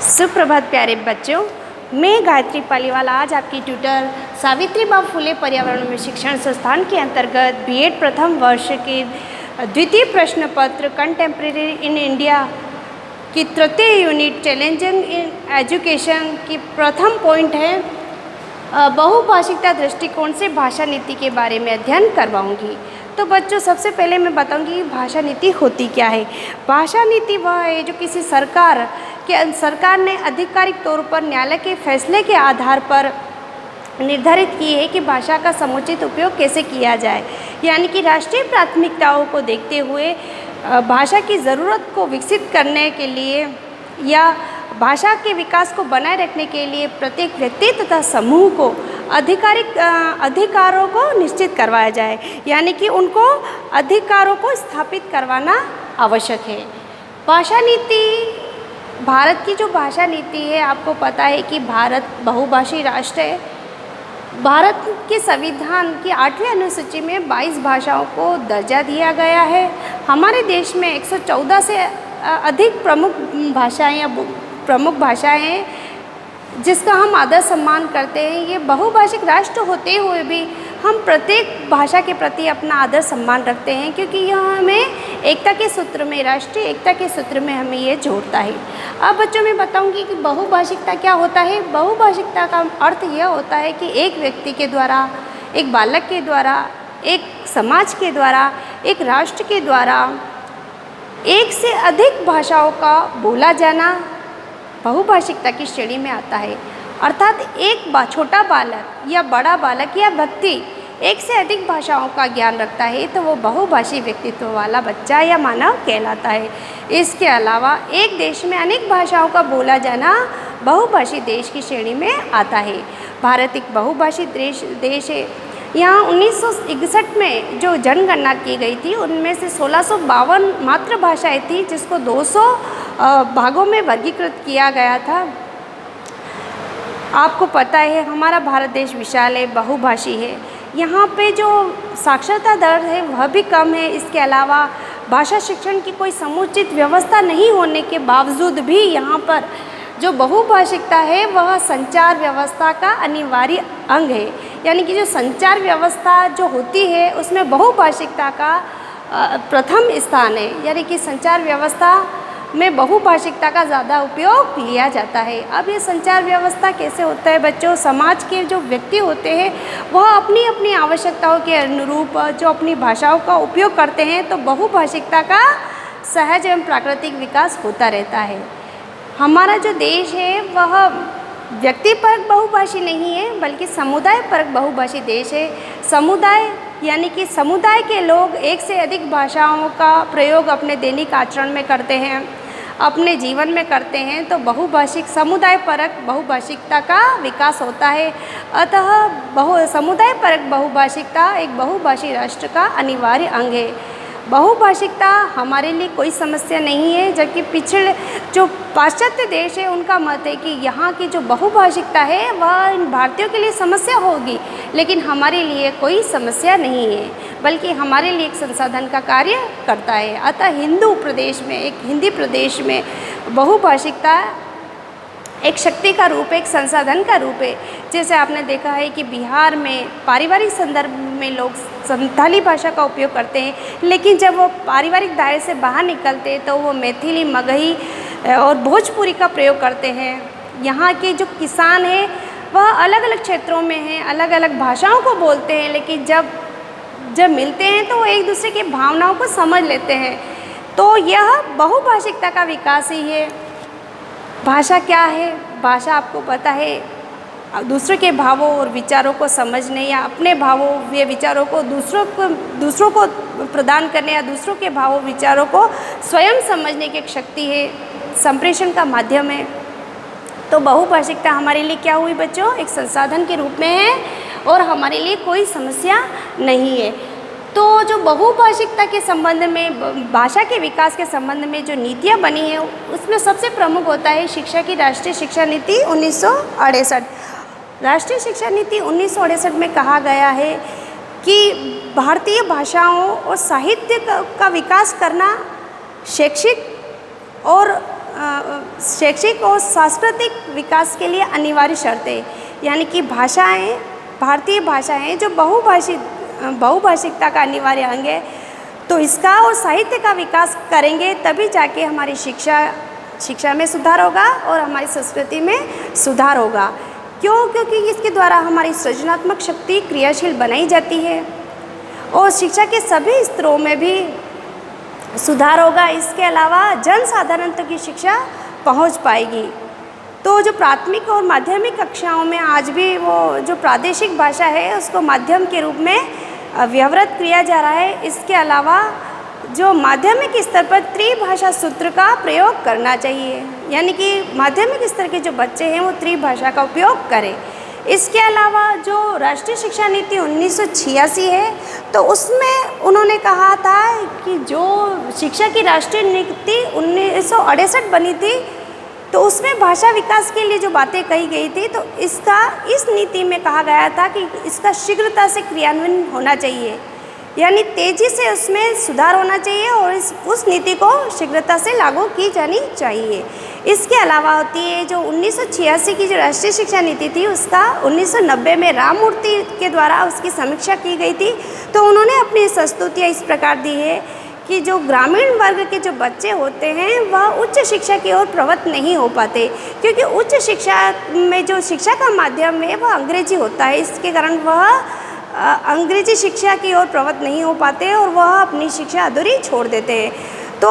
सुप्रभात प्यारे बच्चों, मैं गायत्री पालीवाला आज आपकी ट्यूटर सावित्रीबाई फुले पर्यावरण में शिक्षण संस्थान के अंतर्गत बीएड प्रथम वर्ष के द्वितीय प्रश्न पत्र कंटेम्प्रेरी इन इंडिया की तृतीय यूनिट चैलेंजिंग इन एजुकेशन की प्रथम पॉइंट है बहुभाषिकता दृष्टिकोण से भाषा नीति के बारे में अध्ययन करवाऊंगी। तो बच्चों, सबसे पहले मैं बताऊंगी कि भाषा नीति होती क्या है। भाषा नीति वह है जो किसी सरकार ने आधिकारिक तौर पर न्यायालय के फैसले के आधार पर निर्धारित की है कि भाषा का समुचित उपयोग कैसे किया जाए, यानी कि राष्ट्रीय प्राथमिकताओं को देखते हुए भाषा की ज़रूरत को विकसित करने के लिए या भाषा के विकास को बनाए रखने के लिए प्रत्येक व्यक्ति तथा समूह को अधिकारों को निश्चित करवाया जाए, यानी कि उनको अधिकारों को स्थापित करवाना आवश्यक है। भाषा नीति, भारत की जो भाषा नीति है, आपको पता है कि भारत बहुभाषी राष्ट्र है। भारत के संविधान की 8वीं अनुसूची में 22 भाषाओं को दर्जा दिया गया है। हमारे देश में 114 से अधिक प्रमुख भाषाएं हैं जिसका हम आदर सम्मान करते हैं। ये बहुभाषिक राष्ट्र होते हुए भी हम प्रत्येक भाषा के प्रति अपना आदर सम्मान रखते हैं, क्योंकि यह हमें एकता के सूत्र में, राष्ट्रीय एकता के सूत्र में हमें ये जोड़ता है। अब बच्चों, मैं बताऊंगी कि बहुभाषिकता क्या होता है। बहुभाषिकता का अर्थ यह होता है कि एक व्यक्ति के द्वारा, एक बालक के द्वारा, एक समाज के द्वारा, एक राष्ट्र के द्वारा एक से अधिक भाषाओं का बोला जाना बहुभाषिकता की श्रेणी में आता है। अर्थात एक छोटा बालक या बड़ा बालक या व्यक्ति एक से अधिक भाषाओं का ज्ञान रखता है तो वो बहुभाषी व्यक्तित्व वाला बच्चा या मानव कहलाता है। इसके अलावा एक देश में अनेक भाषाओं का बोला जाना बहुभाषी देश की श्रेणी में आता है। भारत एक बहुभाषी देश है। यहाँ 1961 में जो जनगणना की गई थी उनमें से 1652 मातृभाषाएँ थी, जिसको 200 भागों में वर्गीकृत किया गया था। आपको पता है हमारा भारत देश विशाल है, बहुभाषी है। यहाँ पे जो साक्षरता दर है वह भी कम है। इसके अलावा भाषा शिक्षण की कोई समुचित व्यवस्था नहीं होने के बावजूद भी यहाँ पर जो बहुभाषिकता है वह संचार व्यवस्था का अनिवार्य अंग है, यानी कि जो संचार व्यवस्था जो होती है उसमें बहुभाषिकता का प्रथम स्थान है, यानी कि संचार व्यवस्था में बहुभाषिकता का ज़्यादा उपयोग लिया जाता है। अब ये संचार व्यवस्था कैसे होता है बच्चों? समाज के जो व्यक्ति होते हैं वह अपनी अपनी आवश्यकताओं के अनुरूप जो अपनी भाषाओं का उपयोग करते हैं, तो बहुभाषिकता का सहज एवं प्राकृतिक विकास होता रहता है। हमारा जो देश है वह व्यक्तिपरक बहुभाषी नहीं है, बल्कि समुदाय परक बहुभाषी देश है। समुदाय यानी कि समुदाय के लोग एक से अधिक भाषाओं का प्रयोग अपने दैनिक आचरण में करते हैं, अपने जीवन में करते हैं, तो बहुभाषिक समुदाय परक बहुभाषिकता का विकास होता है। अतः समुदाय परक बहुभाषिकता एक बहुभाषी राष्ट्र का अनिवार्य अंग है। बहुभाषिकता हमारे लिए कोई समस्या नहीं है, जबकि पिछड़े जो पाश्चात्य देश है उनका मत है कि यहाँ की जो बहुभाषिकता है वह इन भारतीयों के लिए समस्या होगी, लेकिन हमारे लिए कोई समस्या नहीं है, बल्कि हमारे लिए एक संसाधन का कार्य करता है। अतः हिंदी प्रदेश में बहुभाषिकता एक शक्ति का रूप है, एक संसाधन का रूप है। जैसे आपने देखा है कि बिहार में पारिवारिक संदर्भ में लोग संथाली भाषा का उपयोग करते हैं, लेकिन जब वो पारिवारिक दायरे से बाहर निकलते हैं तो वो मैथिली, मगही और भोजपुरी का प्रयोग करते हैं। यहाँ के जो किसान हैं वह अलग अलग क्षेत्रों में हैं, अलग अलग भाषाओं को बोलते हैं, लेकिन जब मिलते हैं तो वो एक दूसरे की भावनाओं को समझ लेते हैं। तो यह बहुभाषिकता का विकास ही है। भाषा क्या है? भाषा आपको पता है दूसरों के भावों और विचारों को समझने या अपने भावों या विचारों को दूसरों को प्रदान करने या दूसरों के भावों विचारों को स्वयं समझने की एक शक्ति है, संप्रेषण का माध्यम है। तो बहुभाषिकता हमारे लिए क्या हुई बच्चों? एक संसाधन के रूप में है और हमारे लिए कोई समस्या नहीं है। तो जो बहुभाषिकता के संबंध में, भाषा के विकास के संबंध में जो नीतियाँ बनी हैं उसमें सबसे प्रमुख होता है शिक्षा की राष्ट्रीय शिक्षा नीति 1968। राष्ट्रीय शिक्षा नीति 1968 में कहा गया है कि भारतीय भाषाओं और साहित्य का विकास करना शैक्षिक और शैक्षिक और सांस्कृतिक विकास के लिए अनिवार्य शर्त है। यानी कि भाषाएं, भारतीय भाषाएं जो बहुभाषिकता का अनिवार्य अंग है, तो इसका और साहित्य का विकास करेंगे तभी जाके हमारी शिक्षा में सुधार होगा और हमारी संस्कृति में सुधार होगा। क्यों? क्योंकि इसके द्वारा हमारी सृजनात्मक शक्ति क्रियाशील बनाई जाती है और शिक्षा के सभी स्तरों में भी सुधार होगा। इसके अलावा जन साधारण तक की शिक्षा पहुंच पाएगी। तो जो प्राथमिक और माध्यमिक कक्षाओं में आज भी वो जो प्रादेशिक भाषा है उसको माध्यम के रूप में व्यवहृत किया जा रहा है। इसके अलावा जो माध्यमिक स्तर पर त्रिभाषा सूत्र का प्रयोग करना चाहिए, यानी कि माध्यमिक स्तर के जो बच्चे हैं वो त्रिभाषा का उपयोग करें। इसके अलावा जो राष्ट्रीय शिक्षा नीति 1986 है, तो उसमें उन्होंने कहा था कि जो शिक्षा की राष्ट्रीय नीति 1968 बनी थी, तो उसमें भाषा विकास के लिए जो बातें कही गई थी, तो इस नीति में कहा गया था कि इसका शीघ्रता से क्रियान्वयन होना चाहिए, यानी तेज़ी से उसमें सुधार होना चाहिए और उस नीति को शीघ्रता से लागू की जानी चाहिए। इसके अलावा होती है जो 1986 की जो राष्ट्रीय शिक्षा नीति थी, उसका 1990 में राममूर्ति के द्वारा उसकी समीक्षा की गई थी। तो उन्होंने अपनी प्रस्तुतियाँ इस प्रकार दी है कि जो ग्रामीण वर्ग के जो बच्चे होते हैं वह उच्च शिक्षा की ओर प्रवृत्त नहीं हो पाते, क्योंकि उच्च शिक्षा में जो शिक्षा का माध्यम है वह अंग्रेजी होता है। इसके कारण वह अंग्रेजी शिक्षा की ओर प्रवृत्त नहीं हो पाते और वह अपनी शिक्षा अधूरी छोड़ देते हैं। तो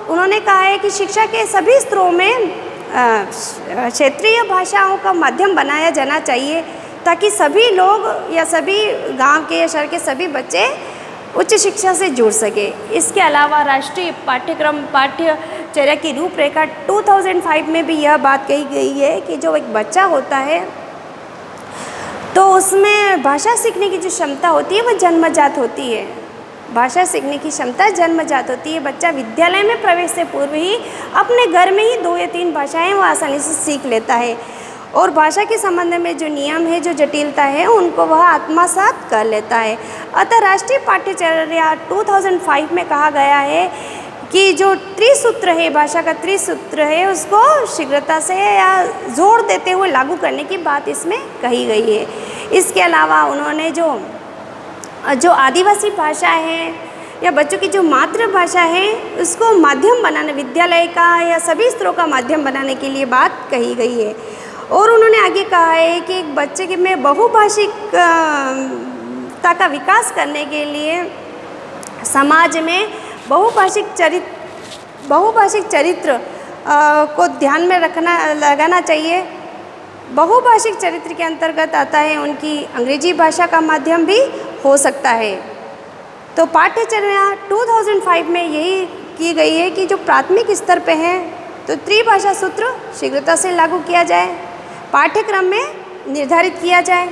उन्होंने कहा है कि शिक्षा के सभी स्तरों में क्षेत्रीय भाषाओं का माध्यम बनाया जाना चाहिए, ताकि सभी लोग या सभी गांव के या शहर के सभी बच्चे उच्च शिक्षा से जुड़ सके। इसके अलावा राष्ट्रीय पाठ्यचर्या की रूपरेखा 2005 में भी यह बात कही गई है कि जो एक बच्चा होता है तो उसमें भाषा सीखने की जो क्षमता होती है वह जन्मजात होती है। भाषा सीखने की क्षमता जन्मजात होती है। बच्चा विद्यालय में प्रवेश से पूर्व ही अपने घर में ही 2 या 3 भाषाएं वो आसानी से सीख लेता है और भाषा के संबंध में जो नियम है, जो जटिलता है, उनको वह आत्मसात कर लेता है। अतः राष्ट्रीय पाठ्यचर्या 2005 में कहा गया है कि जो त्रिसूत्र है, भाषा का त्रिसूत्र है, उसको शीघ्रता से या जोर देते हुए लागू करने की बात इसमें कही गई है। इसके अलावा उन्होंने जो आदिवासी भाषा है या बच्चों की जो मातृभाषा है उसको माध्यम बनाने, विद्यालय का या सभी स्तरों का माध्यम बनाने के लिए बात कही गई है। और उन्होंने आगे कहा है कि एक बच्चे के में बहुभाषिकता का विकास करने के लिए समाज में बहुभाषिक चरित्र को ध्यान में लगाना चाहिए। बहुभाषिक चरित्र के अंतर्गत आता है उनकी अंग्रेजी भाषा का माध्यम भी हो सकता है। तो पाठ्यचर्या 2005 में यही की गई है कि जो प्राथमिक स्तर पे हैं तो त्रिभाषा सूत्र शीघ्रता से लागू किया जाए, पाठ्यक्रम में निर्धारित किया जाए,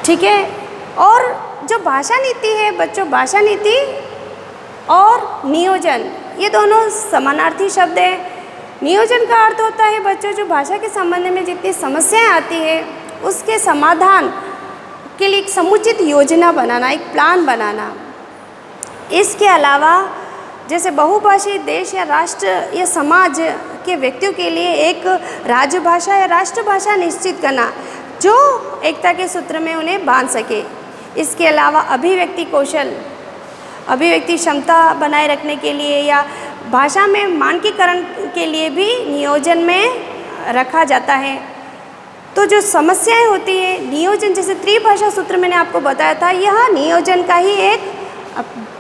ठीक है। और जो भाषा नीति है बच्चों, भाषा नीति और नियोजन ये दोनों समानार्थी शब्द हैं। नियोजन का अर्थ होता है बच्चों जो भाषा के संबंध में जितनी समस्याएं आती है उसके समाधान के लिए एक समुचित योजना बनाना, एक प्लान बनाना। इसके अलावा जैसे बहुभाषी देश या राष्ट्र या समाज के व्यक्तियों के लिए एक राजभाषा या राष्ट्रभाषा निश्चित करना जो एकता के सूत्र में उन्हें बांध सके। इसके अलावा अभिव्यक्ति कौशल, अभिव्यक्ति क्षमता बनाए रखने के लिए या भाषा में मानकीकरण के लिए भी नियोजन में रखा जाता है। तो जो समस्याएं होती है नियोजन, जैसे त्रिभाषा सूत्र मैंने आपको बताया था, यह नियोजन का ही एक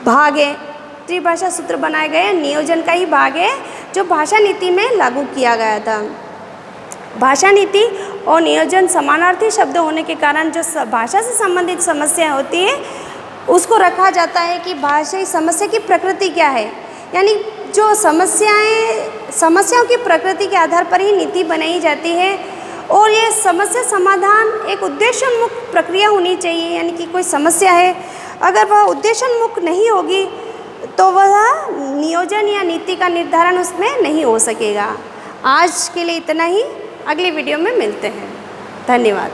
भाग है। त्रिभाषा सूत्र बनाए गए नियोजन का ही भाग है जो भाषा नीति में लागू किया गया था। भाषा नीति और नियोजन समानार्थी शब्द होने के कारण जो भाषा से संबंधित समस्याएं होती है उसको रखा जाता है कि भाषाई समस्या की प्रकृति क्या है, यानी जो समस्याओं की प्रकृति के आधार पर ही नीति बनाई जाती है। और ये समस्या समाधान एक उद्देश्योन्मुख प्रक्रिया होनी चाहिए, यानी कि कोई समस्या है अगर वह उद्देश्योन्मुख नहीं होगी तो वह नियोजन या नीति का निर्धारण उसमें नहीं हो सकेगा। आज के लिए इतना ही, अगली वीडियो में मिलते हैं। धन्यवाद।